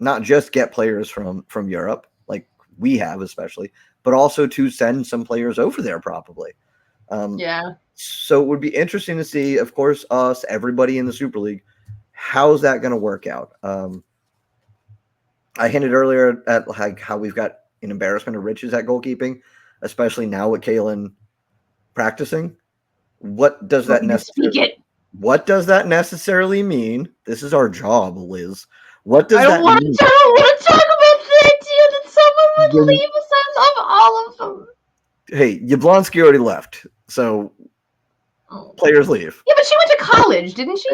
not just get players from Europe, like we have especially, but also to send some players over there probably. So it would be interesting to see, of course, everybody in the Super League, how's that going to work out? I hinted earlier at like how we've got an embarrassment of riches at goalkeeping, especially now with Kaylin practicing. What does that necessarily mean? This is our job, Liz. What does that mean? I don't want to talk about the idea that someone would leave us of all of them. Hey, Yablonski already left, so players leave. Yeah, but she went to college, didn't she?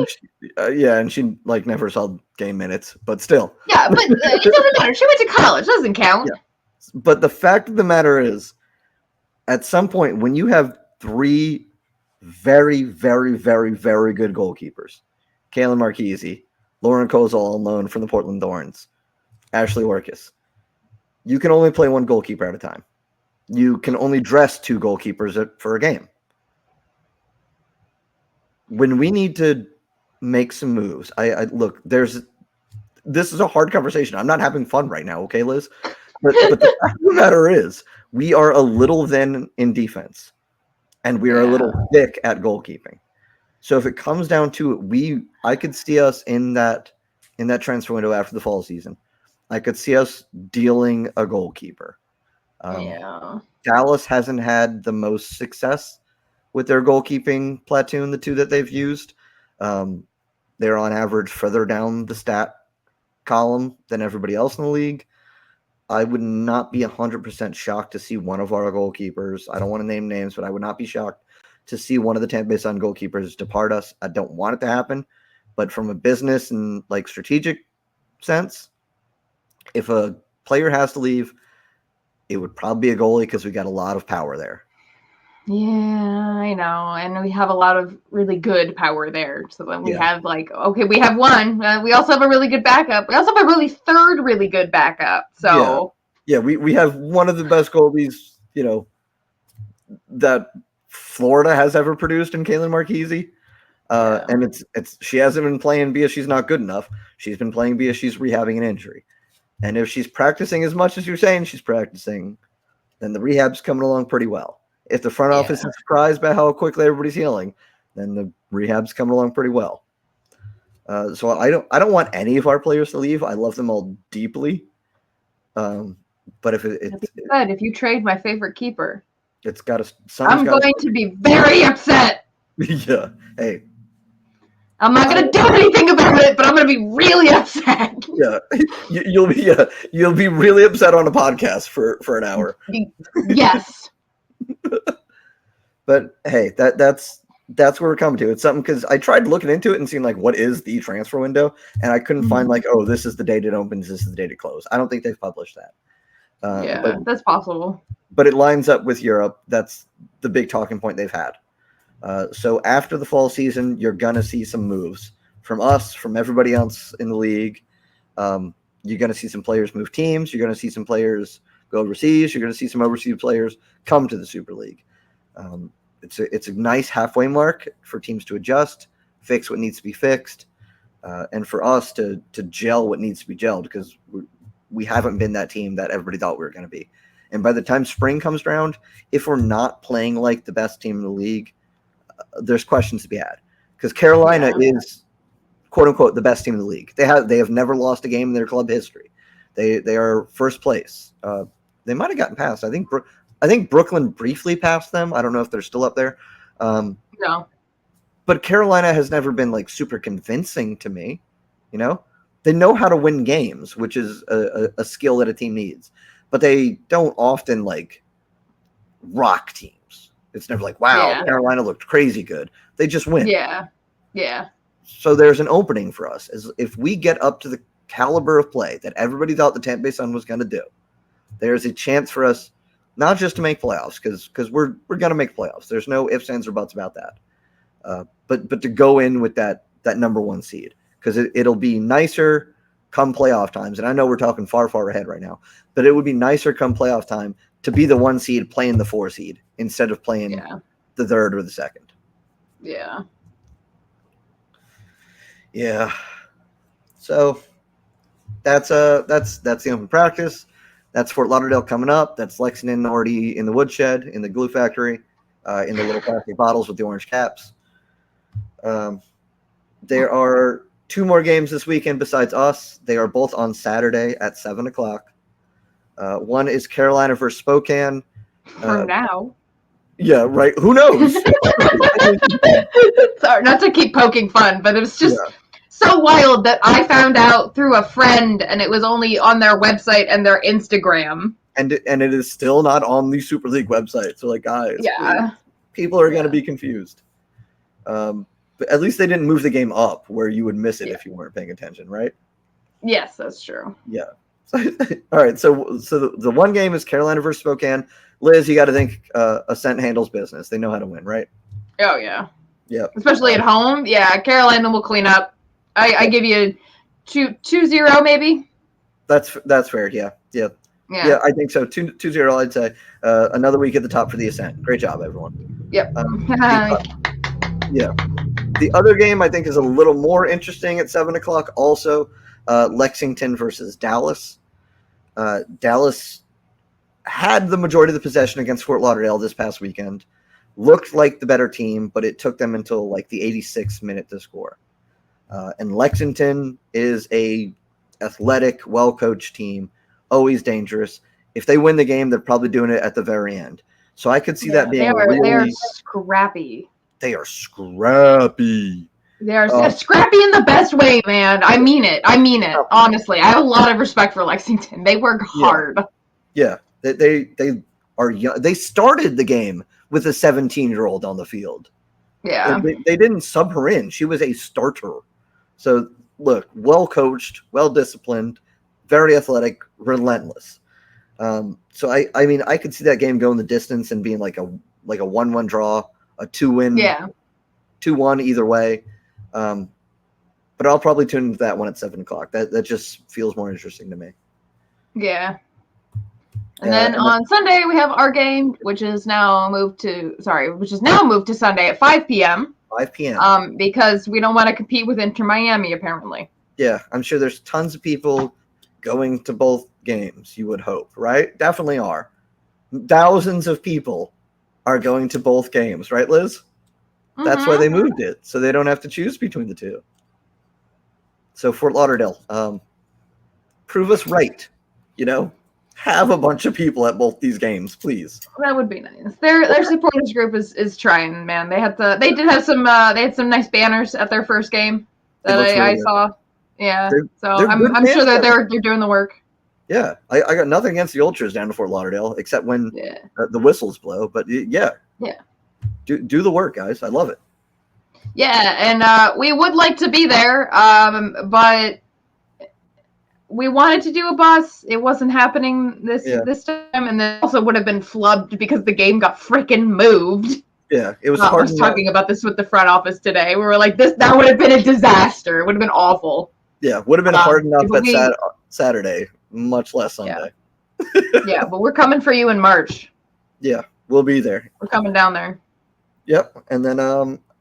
And she like never saw game minutes, but still. Yeah, but it doesn't matter. She went to college. Doesn't count. Yeah. But the fact of the matter is, at some point, when you have three very, very, very, very good goalkeepers, Kaylin Marchese, Lauren Kozol on loan from the Portland Thorns, Ashley Orcus, you can only play one goalkeeper at a time. You can only dress two goalkeepers for a game. When we need to make some moves, I look, this is a hard conversation. I'm not having fun right now, okay, Liz? But the fact of the matter is, we are a little thin in defense, and we are a little thick at goalkeeping. So if it comes down to it, I could see us in that transfer window after the fall season. I could see us dealing a goalkeeper. Dallas hasn't had the most success with their goalkeeping platoon, the two that they've used. They're on average further down the stat column than everybody else in the league. I would not be 100% shocked to see one of our goalkeepers. I don't want to name names, but I would not be shocked to see one of the Tampa Bay Sun goalkeepers depart us. I don't want it to happen, but from a business and like strategic sense, if a player has to leave, it would probably be a goalie because we got a lot of power there. Yeah, I know. And we have a lot of really good power there. So then we have like, okay, we have one. We also have a really good backup. We also have a third really good backup. So yeah, we have one of the best goalies, that Florida has ever produced in Kaylin Marchese. And it's she hasn't been playing because she's not good enough. She's been playing because she's rehabbing an injury. And if she's practicing as much as you're saying she's practicing, then the rehab's coming along pretty well. If the front office is surprised by how quickly everybody's healing, then the rehab's coming along pretty well. So I don't want any of our players to leave. I love them all deeply. But if you trade my favorite keeper, it's got to. I'm going to be very upset. Yeah. Hey. I'm not going to do anything about it, but I'm going to be really upset. Yeah. You'll be really upset on a podcast for an hour. Yes. But hey, that's that's where we're coming to. It's something because I tried looking into it and seeing like what is the transfer window, and I couldn't find like, oh, this is the date it opens, this is the date it closes. I don't think they've published that. That's possible. But it lines up with Europe. That's the big talking point they've had. So after the fall season, you're gonna see some moves from us, from everybody else in the league. You're gonna see some players move teams. You're gonna see some players go overseas. You're gonna see some overseas players come to the Super League. It's a nice halfway mark for teams to adjust, fix what needs to be fixed, and for us to gel what needs to be gelled, because we haven't been that team that everybody thought we were going to be. And by the time spring comes around, if we're not playing like the best team in the league, there's questions to be had, because Carolina is quote unquote the best team in the league. They have never lost a game in their club history. They are first place. They might have gotten past. I think Brooklyn briefly passed them. I don't know if they're still up there. No. But Carolina has never been like super convincing to me. You know, they know how to win games, which is a skill that a team needs. But they don't often like rock teams. It's never like, wow, Carolina looked crazy good. They just win. Yeah. So there's an opening for us. As if we get up to the caliber of play that everybody thought the Tampa Bay Sun was going to do, there's a chance for us not just to make playoffs, because we're going to make playoffs. There's no ifs, ands, or buts about that. But to go in with that number one seed, because it'll be nicer come playoff times. And I know we're talking far ahead right now, but it would be nicer come playoff time to be the one seed playing the 4 seed instead of playing the 3rd or the 2nd. Yeah. Yeah. So that's the open practice. That's Fort Lauderdale coming up. That's Lexington already in the woodshed, in the glue factory, in the little plastic bottles with the orange caps. There are 2 more games this weekend besides us. They are both on Saturday at 7:00. One is Carolina versus Spokane. For now. Yeah, right. Who knows? Sorry, not to keep poking fun, but it was just so wild that I found out through a friend, and it was only on their website and their Instagram. And it is still not on the Super League website. So, like, guys, please, people are going to be confused. But at least they didn't move the game up where you would miss it if you weren't paying attention, right? Yes, that's true. Yeah. All right. So the one game is Carolina versus Spokane. Liz, you got to think Ascent handles business. They know how to win, right? Oh, yeah. Yeah. Especially at home. Yeah, Carolina will clean up. I give you 2-0 maybe. That's fair. Yeah. I think so. 2-0, I'd say. Another week at the top for the Ascent. Great job, everyone. Yep. The other game I think is a little more interesting at 7:00. Also, Lexington versus Dallas. Dallas had the majority of the possession against Fort Lauderdale this past weekend. Looked like the better team, but it took them until like the 86th minute to score. And Lexington is a athletic, well-coached team, always dangerous. If they win the game, they're probably doing it at the very end. So I could see that being they are scrappy. They are scrappy. They are scrappy in the best way, man. I mean it. Honestly, I have a lot of respect for Lexington. They work hard. Yeah. They are young. They started the game with a 17-year-old on the field. Yeah. They didn't sub her in. She was a starter. So, look, well-coached, well-disciplined, very athletic, relentless. So, I mean, I could see that game going the distance and being like a 1-1 draw, a 2-win, 2-1 either way. But I'll probably tune into that one at 7:00. That just feels more interesting to me. Yeah. And then on Sunday we have our game, which is now moved to Sunday at 5 p.m. 5 p.m. Because we don't want to compete with Inter Miami, apparently. Yeah, I'm sure there's tons of people going to both games, you would hope, right? Definitely are. Thousands of people are going to both games, right, Liz? That's why they moved it, so they don't have to choose between the two. So Fort Lauderdale, prove us right, have a bunch of people at both these games, please. That would be nice. Their supporters group is trying, man. They had some nice banners at their first game that I saw. Yeah. I'm sure that they're doing the work. Yeah. I got nothing against the Ultras down to Fort Lauderdale except when the whistles blow, but yeah. Do the work, guys. I love it. Yeah, and we would like to be there, but we wanted to do a bus. It wasn't happening this time, and then also would have been flubbed because the game got freaking moved. Yeah, it was I hard. was talking about this with the front office today. We were like, that would have been a disaster. It would have been awful. Yeah, would have been hard enough at we, Saturday, much less Sunday. Yeah, but we're coming for you in March. Yeah, we'll be there. We're coming down there. Yep, and then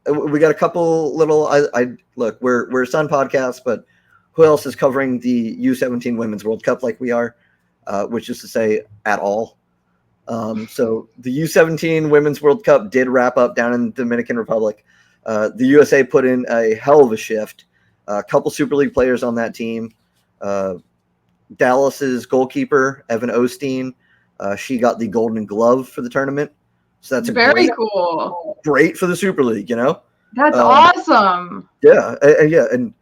we got a couple little. I look, we're a Sun podcast, but who else is covering the U17 Women's World Cup like we are? Which is to say, at all. So the U17 Women's World Cup did wrap up down in the Dominican Republic. The USA put in a hell of a shift. A couple Super League players on that team. Dallas's goalkeeper, Evan Osteen, she got the Golden Glove for the tournament. So that's very cool. Great for the Super League, you know? That's awesome. Yeah, yeah. And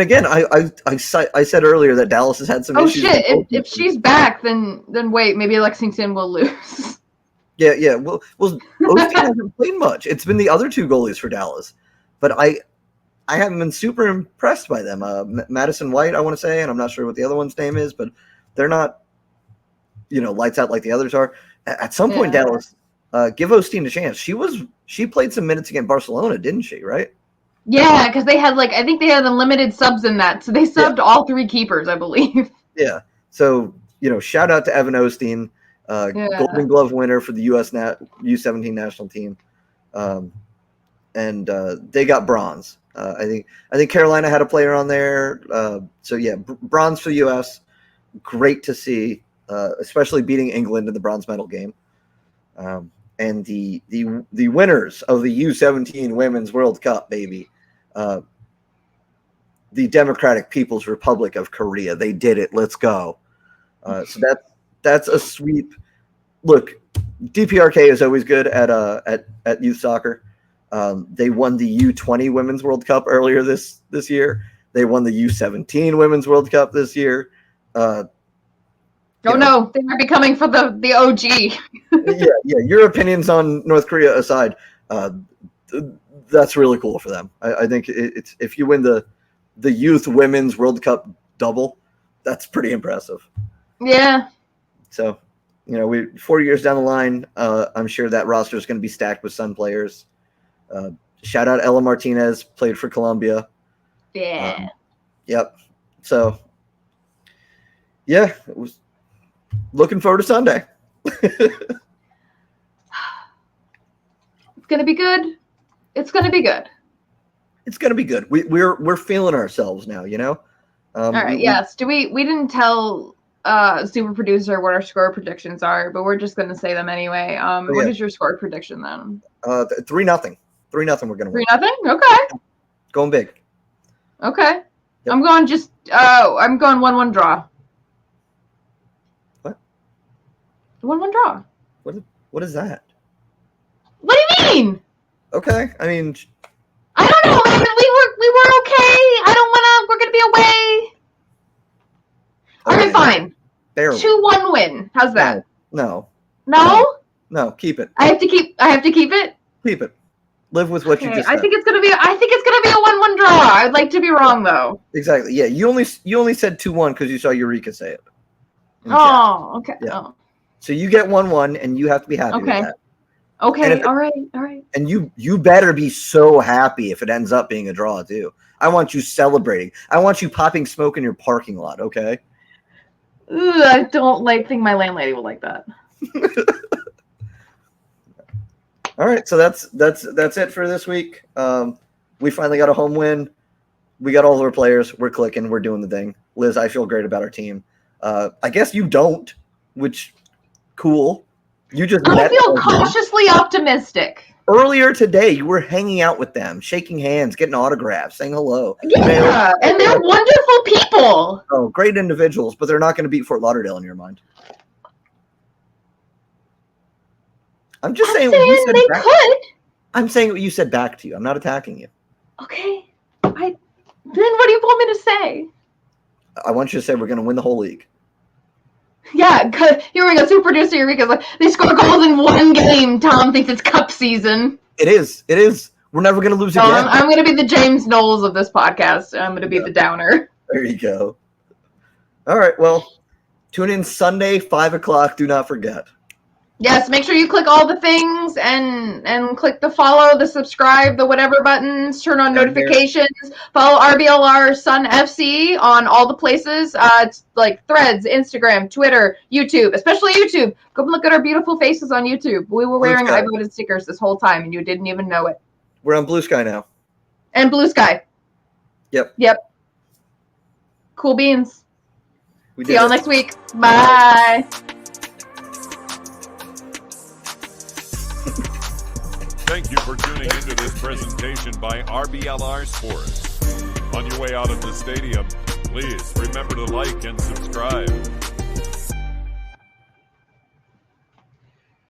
again, I said earlier that Dallas has had some issues. Oh, shit. If she's back, then wait, maybe Lexington will lose. Yeah. Well, Osteen hasn't played much. It's been the other two goalies for Dallas. But I haven't been super impressed by them. Madison White, I want to say, and I'm not sure what the other one's name is, but they're not, lights out like the others are. At some point, Dallas, give Osteen a chance. She played some minutes against Barcelona, didn't she? Right? Yeah, because they had I think they had unlimited subs in that, so they subbed all three keepers, I believe. Yeah. So shout out to Evan Osteen, Golden Glove winner for the U17 national team, and they got bronze. I think Carolina had a player on there. So yeah, bronze for the U.S. Great to see, especially beating England in the bronze medal game. And the winners of the U17 Women's World Cup, baby, the Democratic People's Republic of Korea. They did it. Let's go. So that's a sweep. Look, DPRK is always good at youth soccer. They won the U20 Women's World Cup earlier this year. They won the U17 Women's World Cup this year. No, they might be coming for the OG. yeah. Your opinions on North Korea aside, that's really cool for them. I think it's if you win the Youth Women's World Cup double, that's pretty impressive. Yeah. So, we 4 years down the line, I'm sure that roster is going to be stacked with Sun players. Shout out Ella Martinez, played for Colombia. Yeah. Yep. So, yeah, it was looking forward to Sunday. It's gonna be good. It's gonna be good. It's gonna be good. We're feeling ourselves now, All right. Yes. We didn't tell super producer what our score predictions are, but we're just gonna say them anyway. What is your score prediction then? 3-0. 3-0. We're gonna win. 3-0. Okay. Going big. Okay. Yep. I'm going 1-1 draw. What? 1-1 draw. What is that? What do you mean? Okay. I mean, I don't know. I mean, we were okay. I don't wanna. We're gonna be away. All right, fine. Barely. 2-1 win. How's that? No. No. Keep it. I have to keep it. Keep it. Live with what you just said. I think it's gonna be a 1-1 draw. I'd like to be wrong though. Exactly. Yeah. You only said 2-1 because you saw Eureka say it. Oh, okay. Yeah. Oh. So you get 1-1, and you have to be happy with that. Okay. All right. And you better be so happy if it ends up being a draw too. I want you celebrating. I want you popping smoke in your parking lot. Okay. Ugh, I don't think my landlady will like that. All right, so that's it for this week. We finally got a home win. We got all of our players. We're clicking. We're doing the thing. Liz, I feel great about our team. I guess you don't, which cool. You just I feel cautiously optimistic. Earlier today, you were hanging out with them, shaking hands, getting autographs, saying hello. Yeah, and they're wonderful people. Oh, great individuals, but they're not going to beat Fort Lauderdale in your mind. I'm just saying what you said they back. could. I'm saying what you said back to you. I'm not attacking you. Okay. Then what do you want me to say? I want you to say we're going to win the whole league. Yeah, here we go. Super producer Eureka's like, they score goals in one game. Tom thinks it's cup season. It is. We're never going to lose No, again. I'm going to be the James Knowles of this podcast. I'm going to be the downer. There you go. All right. Well, tune in Sunday, 5 o'clock. Do not forget. Yes, make sure you click all the things and click the follow, the subscribe, the whatever buttons, turn on notifications, follow RBLR Sun FC on all the places. It's like Threads, Instagram, Twitter, YouTube, especially YouTube. Go look at our beautiful faces on YouTube. We were wearing iVoted stickers this whole time and you didn't even know it. We're on Blue Sky now. And Blue Sky. Yep. Cool beans. See y'all next week. Bye. Thank you for tuning into this presentation by RBLR Sports. On your way out of the stadium, please remember to like and subscribe.